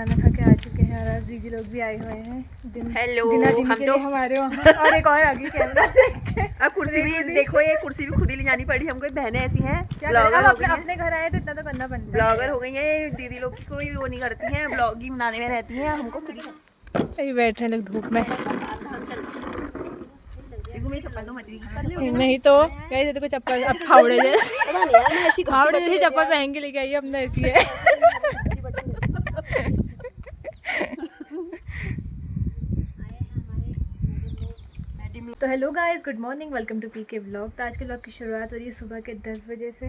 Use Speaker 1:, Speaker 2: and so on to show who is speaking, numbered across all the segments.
Speaker 1: खाना खा के आ चुके हैं और आज दीदी लोग भी आए हुए हैं।
Speaker 2: हेलो,
Speaker 1: हम तो हमारे वहाँ और एक और आ गई कैमरा।
Speaker 2: अब कुर्सी भी देखो, ये कुर्सी भी खुद ही ले जानी पड़ी हमको। बहनें ऐसी हैं,
Speaker 1: ब्लॉगर अपने घर आए तो इतना तो करना पड़ता है।
Speaker 2: ब्लॉगर हो गई है दीदी लोग, कोई वो नहीं करती हैं, ब्लॉगिंग बनाने में रहती हैं। हमको खुद
Speaker 1: ही बैठ रहे लोग धूप में। नहीं तो कैसे देखो चप्पल अब फावड़े जैसे फावड़े जैसी चप्पल पहन के लेके आई है अपना, ऐसी है। तो hello guys, good morning, welcome to PK vlog. तो आज के व्लॉग की शुरुआत हो रही है सुबह के 10 बजे से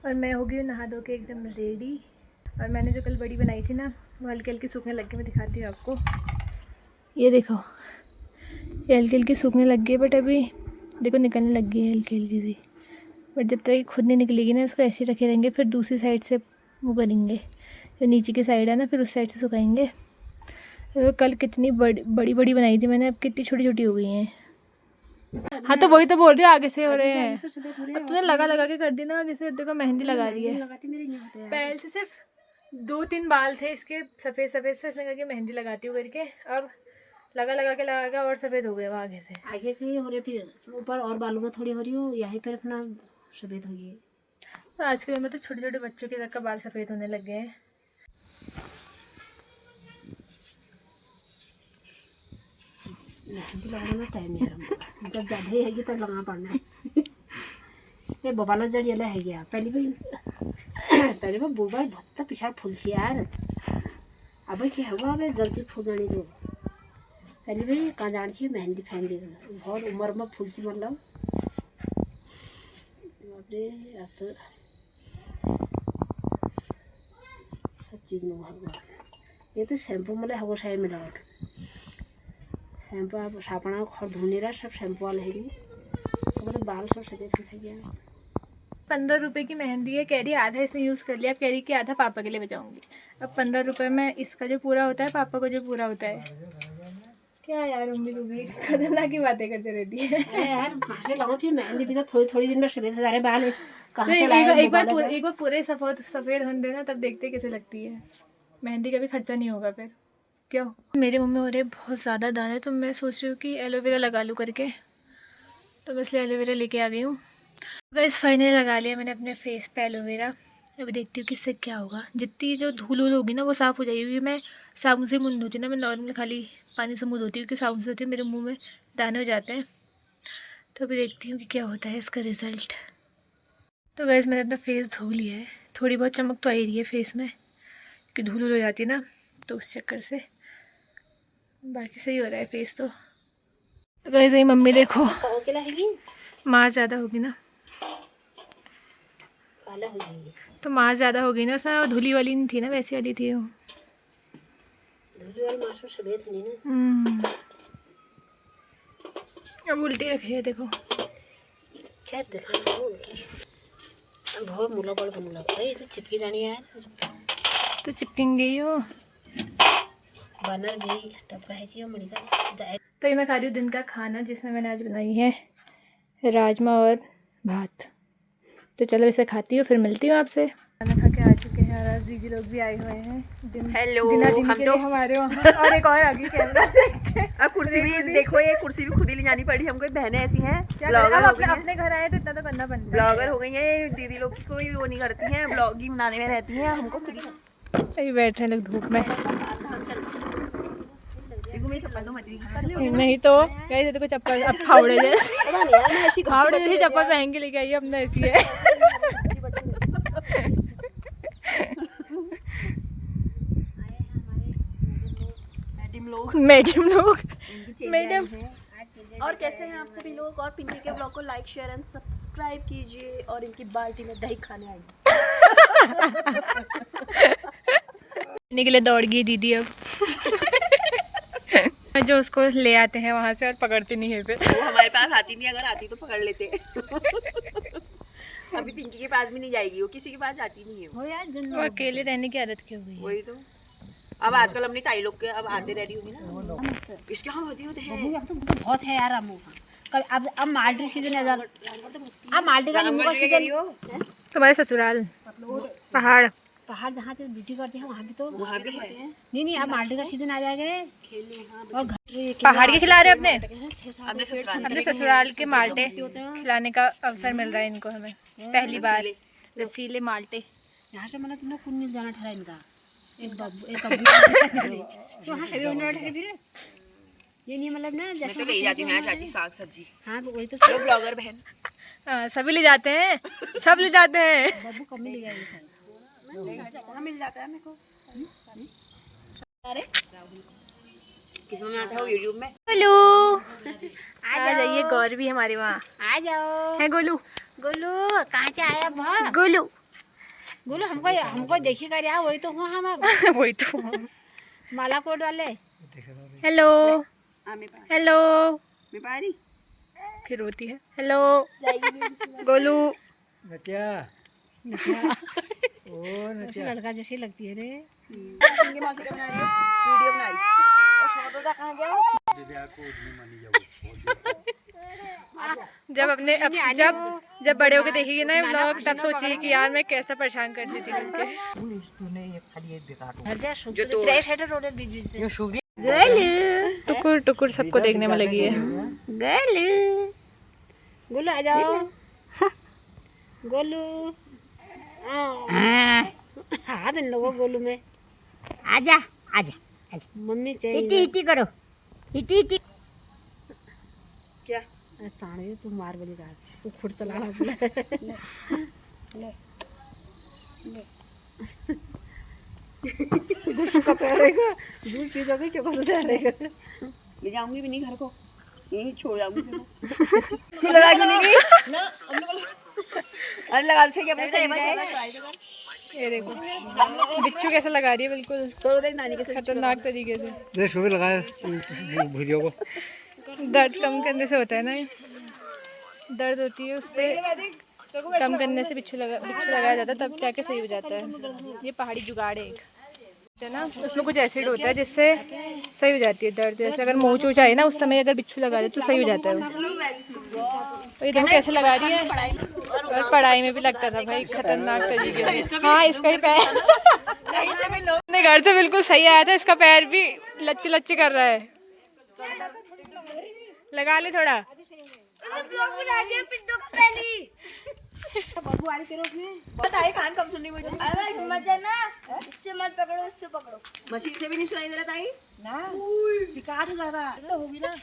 Speaker 1: और मैं हो गई हूँ नहा धो के एकदम रेडी। और मैंने जो कल बड़ी बनाई थी ना, वो हल्की हल्की सूखने लग गई। मैं दिखाती हूँ आपको, ये देखो, ये हल्की हल्की सूखने लग गई, बट अभी देखो निकलने लग गई है हल्की हल्की सी। बट जब तक खुद नहीं निकलेगी ना, इसको ऐसे ही रखे रहेंगे। फिर दूसरी साइड से वो करेंगे, जो नीचे की साइड है ना, फिर उस साइड से सुखाएंगे। तो कल कितनी बड़ी बड़ी बनाई थी मैंने, अब कितनी छोटी छोटी हो गई हैं। हाँ तो वही तो बोल रही हूँ, आगे से हो रहे हैं। अब तूने लगा के कर दी ना आगे से। देखो मेहंदी लगा रही है। पहले से सिर्फ 2-3 बाल थे इसके सफ़ेद सफ़ेद से, इसने कहा कि मेहंदी लगाती हूँ करके। अब लगा के और सफ़ेद हो गया वो आगे से
Speaker 3: ही हो रही, फिर ऊपर और बालों में थोड़ी हो रही हो, यहीं पर अपना सफ़ेद हो गई।
Speaker 1: तो आज के में तो छोटे छोटे बच्चों के तक का बाल सफ़ेद होने लग गए हैं।
Speaker 3: मेहंदी लगाना टाइम है, जब ज़्यादा ही है तब लगाना पड़ना है। ये बबाला जड़िया है गया पहले वो बुढ़ा भत्ता पिछाड़ फूल से यार। अब क्या हुआ, अब जल्दी फूल जाने दो। पहले भी कहाँ जान चाहिए मेहंदी फैन दे बहुत उम्र में फूल सी मतलब। अब तो सब चीज़ में हुआ। ये तो शैम्पू मतलब हवा शाही मिला शैम्पू आप सापना और धोने रहा सब शैम्पू वाले है, तो मतलब बाल सब सफ़ेद हो गया।
Speaker 1: 15 रुपये की मेहंदी है, कह रही आधा इसने यूज़ कर लिया, कह रही कि आधा पापा के लिए बचाऊंगी। अब 15 रुपये में इसका जो पूरा होता है, पापा को जो पूरा होता है। क्या यार मम्मी को भी खतरनाक की बातें करते रहती है।
Speaker 3: यार कहाँ से लाऊं फिर मेहंदी भी, तो थोड़ी दिन में सफ़ेद हो जा रहे बाल। कहाँ से
Speaker 1: एक बार पूरे सफ़ेद होने देना, तब देखते कैसे लगती है। मेहंदी का भी खर्चा नहीं होगा फिर। क्यों मेरे मुँह में हो रहे बहुत ज़्यादा दाने, तो मैं सोच रही हूँ कि एलोवेरा लगा लूँ करके, तो मैं इसलिए एलोवेरा लेके आ गई हूँ। गाइस फाइनली लगा लिया मैंने अपने फेस पे एलोवेरा। अभी देखती हूँ कि इससे क्या होगा। जितनी जो धूल होगी ना वो साफ़ हो जाएगी, क्योंकि मैं साबुन से मुँह धोती हूँ ना, मैं नॉर्मल खाली पानी से मुँह धोती हूँ, क्योंकि साबुन से धोती हूँ मेरे मुँह में दाने हो जाते हैं। तो अभी देखती हूँ कि क्या होता है इसका रिज़ल्ट। तो गाइस मैंने अपना फेस धो लिया है। थोड़ी बहुत चमक तो आ ही रही है फेस में, कि धूल हो जाती है ना, तो उस चक्कर से। बाकी सही हो रहा है फेस तो। गाइस यही मम्मी देखो, माँ ज़्यादा होगी ना, तो माँ ज़्यादा हो गई ना, उसमें धुली वाली नहीं थी ना, वैसी वाली थी वो। अब उल्टी रखी है देखो।
Speaker 3: बहुत मुला बड़ मुला ये तो चिपकी जानी है,
Speaker 1: तो चिपकेंगे हो
Speaker 3: बनर भी टपका है मणिका।
Speaker 1: तो ये मैं खा रही हूँ दिन का खाना, जिसमें मैंने आज बनाई है राजमा और भात। तो चलो इसे खाती हूँ, फिर मिलती हूँ आपसे। खाना खा के आ चुके हैं और आज दीदी लोग भी आए हुए हैं।
Speaker 2: हेलो,
Speaker 1: हम तो हमारे वहाँ और एक और आ गई कैमरा।
Speaker 2: अब कुर्सी भी देखो, ये कुर्सी भी खुद ही ले जानी पड़ी हमको। बहनें ऐसी हैं,
Speaker 1: ब्लॉगर अपने घर आए तो इतना तो करना पड़ता है।
Speaker 2: ब्लॉगर हो गई है दीदी लोग, कोई वो नहीं करती हैं, ब्लॉगिंग बनाने में रहती हैं। हमको खुद
Speaker 1: ही बैठ रहे लोग धूप में। नहीं तो कैसे देखो चप्पल अब फावड़े जैसे चप्पल पहन के लेके आई है अपना, ऐसी है। मैडम
Speaker 2: और कैसे हैं आप सभी लोग। और पिंकी के ब्लॉग को लाइक शेयर एंड सब्सक्राइब कीजिए। और इनकी बाल्टी में दही खाने
Speaker 1: आएगी के लिए दौड़ गई दीदी। अब जो उसको ले आते हैं वहाँ से और पकड़ते नहीं है, फिर
Speaker 2: वो हमारे पास आती नहीं, अगर आती तो पकड़ लेते। अभी पिंकी के पास भी नहीं जाएगी, वो किसी के पास जाती नहीं है।
Speaker 1: वो अकेले रहने की आदत क्यों हुई है?
Speaker 2: वही तो। अब आजकल अपनी ताई लोग के अब आते रेडी होगी ना, इसके हम होते हैं
Speaker 3: बहुत है यार। अब माल्टी सीजन है, अब माल्टी का नींबू का सीजन।
Speaker 1: तुम्हारे ससुराल पहाड़
Speaker 3: पहाड़ जहाँ से ड्यूटी करते हैं वहाँ भी तो
Speaker 2: वहाँ भी है।
Speaker 3: नहीं अब माल्टे का सीजन आ जाएगा और
Speaker 1: पहाड़ के खिला रहे अपने
Speaker 2: अपने
Speaker 1: ससुराल के माल्टे खिलाने का अवसर मिल रहा है इनको, हमें पहली बार रसीले माल्टे।
Speaker 3: यहाँ से मैंने तुमने कुन मिल जाना ठहरा इनका एक तो वहाँ सभी होने वाले फिर ये नहीं मतलब ना
Speaker 2: मैं तो ले जाती हूँ चाची साग सब्जी।
Speaker 3: हाँ तो वही तो
Speaker 2: वो ब्लॉगर बहन
Speaker 1: सभी ले जाते हैं, सब ले जाते हैं।
Speaker 3: बब्बू कम ही ले जाएगी
Speaker 2: कहाँ मिल जाता है मेरे को। अरे किसमें आता है वो यूट्यूब में।
Speaker 1: गोलू आ जाइए, गौर भी हमारे वहाँ
Speaker 3: आ जाओ
Speaker 1: है। गोलू
Speaker 3: गोलू कहाँ से आया बहुत
Speaker 1: गोलू
Speaker 3: गोलू हमको देखी कर यार वही तो हुआ हम
Speaker 1: वही तो
Speaker 3: माला कोट वाले।
Speaker 1: हेलो हेलो
Speaker 2: मैं पारी
Speaker 1: फिर होती है हेलो गोलू
Speaker 3: उसी लड़का जैसी लगती है रे।
Speaker 2: वीडियो बनाई और शोधा कहाँ गया।
Speaker 1: जब अपने जब बड़े होके देखेगी ना व्लॉग तब सोचिए कि यार मैं कैसा परेशान करती थी उनके। टुकुर टुकुर सबको देखने में लगी है।
Speaker 3: गोलू आ जाओ गोलू हाथ इन लोगों गोलू में आजा आजा आजा मम्मी चाहिए हिटी हिटी करो हिटी हिटी क्या साढ़े तू मार बली का तू खुद चला रहा बोला ले दूध का रहेगा दूध पी जाओगे क्या कर रहेगा।
Speaker 2: ले जाऊंगी भी नहीं घर को, यही छोड़ जाऊंगी। अरे लगा से क्या
Speaker 1: ये देखो बिच्छू कैसा लगा रही है, बिल्कुल खतरनाक तरीके से।
Speaker 4: लगाया वीडियो को
Speaker 1: दर्द कम करने से होता है ना, दर्द होती है उससे कम करने से बिच्छू लगाया जाता है, तब जाके सही हो जाता है। ये पहाड़ी जुगाड़ है एक है ना, उसमें कुछ एसिड होता है जिससे सही हो जाती है दर्द। जैसे अगर मोच हो जाए ना उस समय अगर बिच्छू लगा दे तो सही हो जाता है। तो ये देखो कैसे लगा रही है, और पढ़ाई में भी लगता था भाई खतरनाक तरीके से। हाँ इसका ही पैर अपने घर से बिल्कुल सही आया था, इसका पैर भी लच्चे लच्चे कर रहा है। लगा ले थोड़ा
Speaker 2: बताइए कान कम सुननी मुझे। मजा ना इससे मत पकड़ो, इससे पकड़ो। मशीन से भी नहीं सुनाई दे रहा ताई ना,
Speaker 3: शिकायत हो जाएगा होगी ना।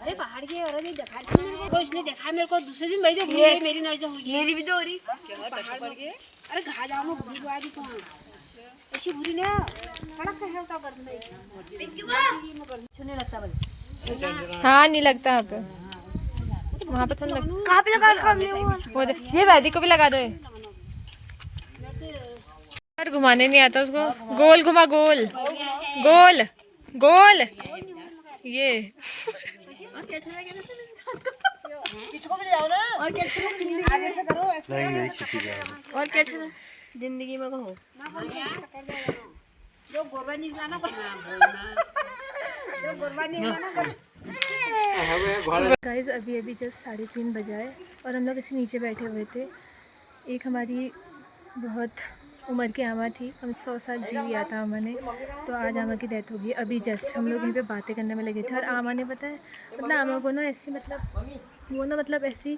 Speaker 3: अरे पहाड़ की औरत नहीं देखा तो इसने देखा मेरे को दूसरे दिन वही देखी है मेरी नजर हुई
Speaker 2: मेरी भी तो हो रही।
Speaker 3: अरे घा जाओ ना बुरी बात कौन ऐसी बुरी ना कड़क का है कर नहीं लगता बस।
Speaker 1: हाँ नहीं लगता यहाँ पे, वहाँ पे तो कहाँ पे लगा ये वैदी को भी लगा दो यार, घुमाने नहीं आता उसको। गोल घुमा गोल गोल गोल ये
Speaker 2: और क्या जिंदगी में कहो
Speaker 3: जो गोरबा निकलाना
Speaker 1: गाइस अभी जस्ट 3:30 बजा है और हम लोग ऐसे नीचे बैठे हुए थे। एक हमारी बहुत उम्र की आमा थी, हम 100 साल जी लिया था आमा ने, तो आज आमा की डेथ हो गई। अभी जस्ट हम लोग यहीं पे बातें करने में लगे थे और आमा ने पता है मतलब आमा को ना ऐसी मतलब ऐसी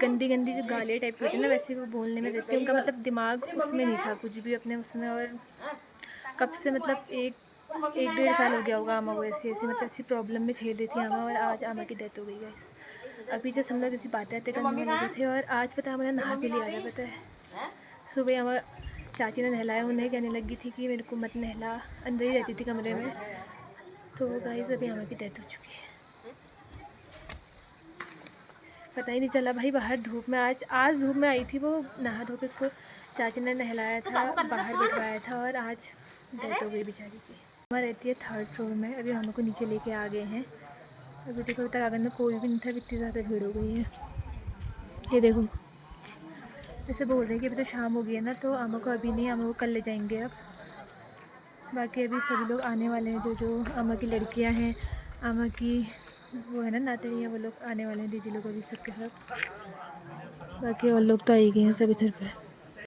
Speaker 1: गंदी जो गालियाँ टाइप की होती है ना वैसे वो बोलने में रहती है। उनका मतलब दिमाग उसमें नहीं था कुछ भी अपने उसमें, और कब से मतलब एक 1-1.5 साल हो गया होगा आमा को ऐसी मतलब ऐसी प्रॉब्लम में झेल रही थी आमा, और आज आमा की डेथ हो गई है। अभी जस्ट हम लोग ऐसी बातें करने में लगे थे और आज पता है हमारा नहा के लिए आया। पता है सुबह हमारा चाची ने नहलाया, उन्हें कहने लगी थी कि मेरे को मत नहला, अंदर ही रहती थी कमरे में। तो गाइस अभी आमा की डेथ हो चुकी है, पता ही नहीं चला भाई। बाहर धूप में आज धूप में आई थी वो, नहा धो के उसको चाची ने नहलाया था, बाहर बिठवाया था और आज डेथ हो गई बेचारी की। हमारा रहती है 3rd फ्लोर में, अभी हम को नीचे लेके आ गए हैं। अभी देखो तक आगे में कोई भी नहीं था, इतनी ज़्यादा भीड़ हो गई है। ये देखो जैसे बोल रहे हैं कि अभी तो शाम हो गई है ना, तो आमा को अभी नहीं, आमा को कल ले जाएंगे अब। बाकी अभी सभी लोग आने वाले हैं, जो आमा की लड़कियां हैं, आमा की वो है ना नातनियाँ, वो लोग आने वाले हैं, दीदी लोग अभी सबके सब। बाकी और लोग तो आ ही गए हैं सब इधर पे।